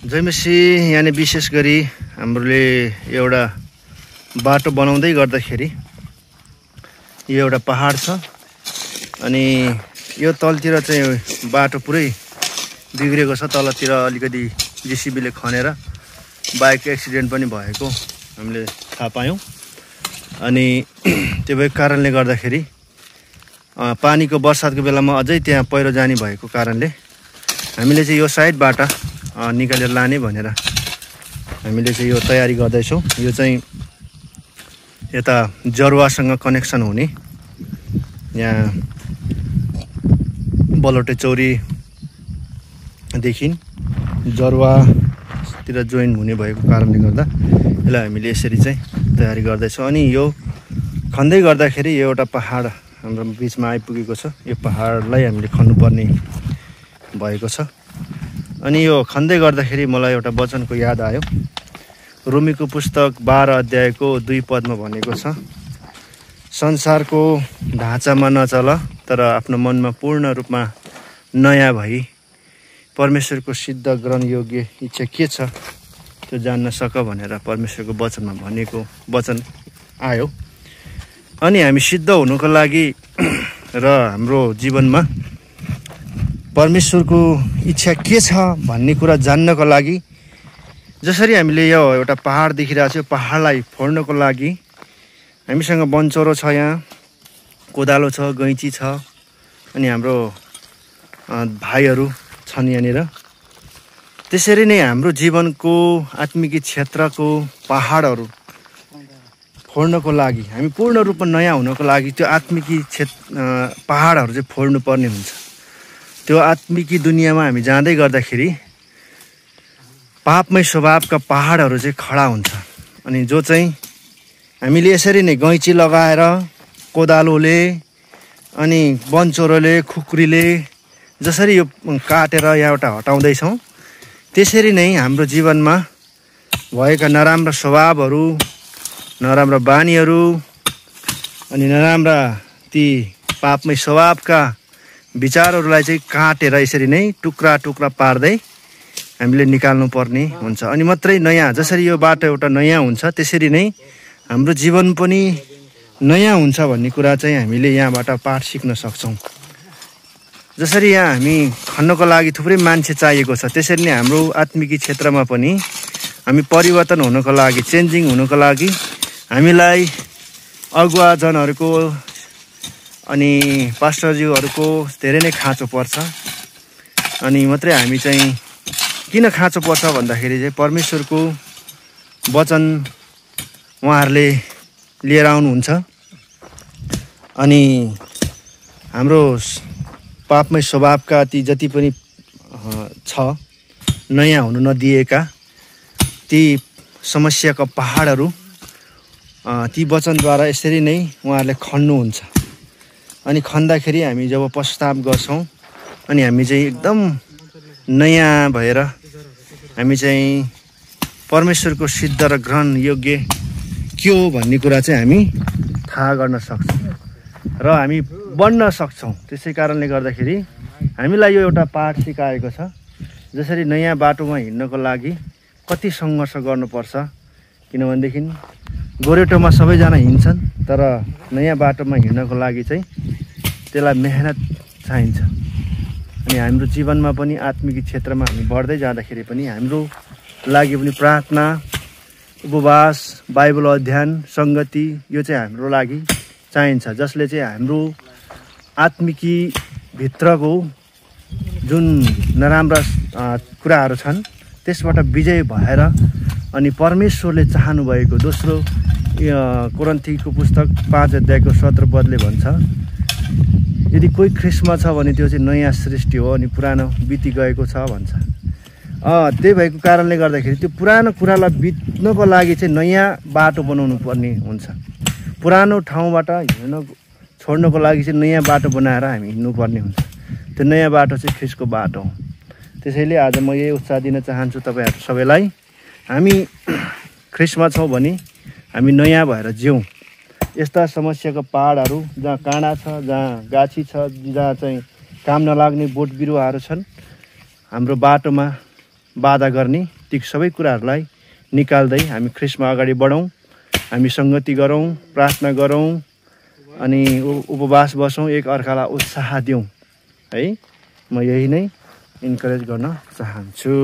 जयमसी यहाँ विशेष गरी हामीले एउटा बाटो बनाउँदै गर्दाखेरि यो एउटा पहाड छ अनि यो तलतिर चाहिँ बाटो पुरै बिग्रेको छ। तलतिर अलिकति जेसीबीले खनेर बाइक एक्सिडेन्ट पनि भएको हामीले थाहा पायौँ। अनि त्यो भएको कारणले गर्दाखेरि पानीको बर्सातको बेलामा अझै त्यहाँ पहिरो जाने भएको कारणले हामीले चाहिँ यो साइडबाट निकालेर लाने भनेर हामीले चाहिँ यो तयारी गर्दैछौँ। यो चाहिँ यता जरुवासँग कनेक्सन हुने, यहाँ बलौटे चौरीदेखि जरुवातिर जोइन हुने भएको कारणले गर्दा यसलाई हामीले यसरी चाहिँ तयारी गर्दैछौँ। अनि यो खन्दै गर्दाखेरि यो एउटा पहाड हाम्रो बिचमा आइपुगेको छ। यो पहाडलाई हामीले खन्नुपर्ने भएको छ। अनि यो खन्दै गर्दाखेरि मलाई एउटा वचनको याद आयो। रोमीको पुस्तक 12 अध्यायको 2 पदमा भनेको छ, संसारको ढाँचामा नचल तर आफ्नो मनमा पूर्ण रूपमा नयाँ भई परमेश्वरको सिद्ध ग्रहण योग्य इच्छा के छ त्यो जान्न सक भनेर परमेश्वरको वचनमा भनेको वचन आयो। अनि हामी सिद्ध हुनुको लागि र हाम्रो जीवनमा परमेश्वरको इच्छा के छ भन्ने कुरा जान्नको लागि जसरी हामीले यो एउटा पहाड देखिरहेको छ, यो पहाडलाई फोड्नको लागि हामीसँग बन्चोरो छ, यहाँ कोदालो छ, गैँची छ अनि हाम्रो भाइहरू छन् यहाँनिर। त्यसरी नै हाम्रो जीवनको आत्मिक क्षेत्रको पहाडहरू फोड्नको लागि हामी पूर्ण रूपमा नयाँ हुनको लागि त्यो आत्मिक पहाडहरू चाहिँ फोड्नु पर्ने हुन्छ। त्यो आत्मिकी दुनियाँमा हामी जाँदै गर्दाखेरि पापमय स्वभावका पहाडहरू चाहिँ खडा हुन्छ। अनि जो चाहिँ हामीले यसरी नै गैँची लगाएर कोदालोले अनि बन्चोरोले खुकुरीले जसरी यो काटेर यहाँबाट हटाउँदैछौँ त्यसरी नै हाम्रो जीवनमा भएका नराम्रा स्वभावहरू, नराम्रा बानीहरू अनि नराम्रा ती पापमय स्वभावका विचारहरूलाई चाहिँ काटेर यसरी नै टुक्रा टुक्रा पार्दै हामीले निकाल्नु पर्ने हुन्छ। अनि मात्रै नयाँ, जसरी यो बाटो एउटा नयाँ हुन्छ त्यसरी नै हाम्रो जीवन पनि नयाँ हुन्छ भन्ने कुरा चाहिँ हामीले यहाँबाट पाठ सिक्न सक्छौँ। जसरी यहाँ हामी खन्नको लागि थुप्रै मान्छे चाहिएको छ त्यसरी नै हाम्रो आत्मिकी क्षेत्रमा पनि हामी परिवर्तन हुनको लागि, चेन्जिङ हुनको लागि हामीलाई अगुवाजनहरूको अनि पास्टरज्यूहरूको धेरै नै खाँचो पर्छ। अनि मात्रै हामी चाहिँ किन खाँचो पर्छ भन्दाखेरि चाहिँ परमेश्वरको वचन उहाँहरूले लिएर आउनुहुन्छ अनि हाम्रो पापमय स्वभावका ती जति पनि छ नयाँ हुनु नदिएका ती समस्याका पहाडहरू ती वचनद्वारा यसरी नै उहाँहरूले खन्नुहुन्छ। अनि खन्दाखेरि हामी जब पश्चाताप गर्छौँ अनि हामी चाहिँ एकदम नयाँ भएर हामी चाहिँ परमेश्वरको सिद्ध र ग्रहण योग्य के हो भन्ने कुरा चाहिँ हामी थाहा गर्न सक्छौँ र हामी बन्न सक्छौँ। त्यसै कारणले गर्दाखेरि हामीलाई यो एउटा पाठ सिकाएको छ। जसरी नयाँ बाटोमा हिँड्नको लागि कति सङ्घर्ष गर्नुपर्छ, किनभनेदेखि गोरेटोमा सबैजना हिँड्छन् तर नयाँ बाटोमा हिँड्नको लागि चाहिँ त्यसलाई मेहनत चाहिन्छ। अनि हाम्रो जीवनमा पनि आत्मिक क्षेत्रमा हामी बढ्दै जाँदाखेरि पनि हाम्रो लागि पनि प्रार्थना, उपवास, बाइबल अध्ययन, सङ्गति यो चाहिँ हाम्रो लागि चाहिन्छ, जसले चाहिँ हाम्रो आत्मिकी भित्रको जुन नराम्रा कुराहरू छन् त्यसबाट विजय भएर अनि परमेश्वरले चाहनु भएको दोस्रो कोरिन्थीको पुस्तक 5 अध्यायको 17 पदले भन्छ, यदि कोही ख्रिस्टमा छ भने त्यो चाहिँ नयाँ सृष्टि हो अनि पुरानो बिति गएको छ भन्छ। त्यही भएको कारणले गर्दाखेरि त्यो पुरानो कुरालाई बित्नको लागि चाहिँ नयाँ बाटो बनाउनु पर्ने हुन्छ। पुरानो ठाउँबाट हिँड्न छोड्नको लागि चाहिँ नयाँ बाटो बनाएर हामी हिँड्नुपर्ने हुन्छ। त्यो नयाँ बाटो चाहिँ ख्रिस्टको बाटो हो। त्यसैले आज म यही उत्साह दिन चाहन्छु तपाईँहरू सबैलाई, हामी ख्रिस्टमा छौँ भने हामी नयाँ भएर जिउँ। यस्ता समस्याको पहाडहरू जहाँ काँडा छ, जहाँ गाछी छ, जहाँ चाहिँ काम नलाग्ने बोट बिरुवाहरू छन् हाम्रो बाटोमा बाधा गर्ने ती सबै कुराहरूलाई निकाल्दै हामी ख्रिस्टमा अगाडि बढौँ, हामी सङ्गति गरौँ, प्रार्थना गरौँ अनि उपवास बसौँ, एक अर्कालाई उत्साह दिउँ है। म यही नै इन्करेज गर्न चाहन्छु।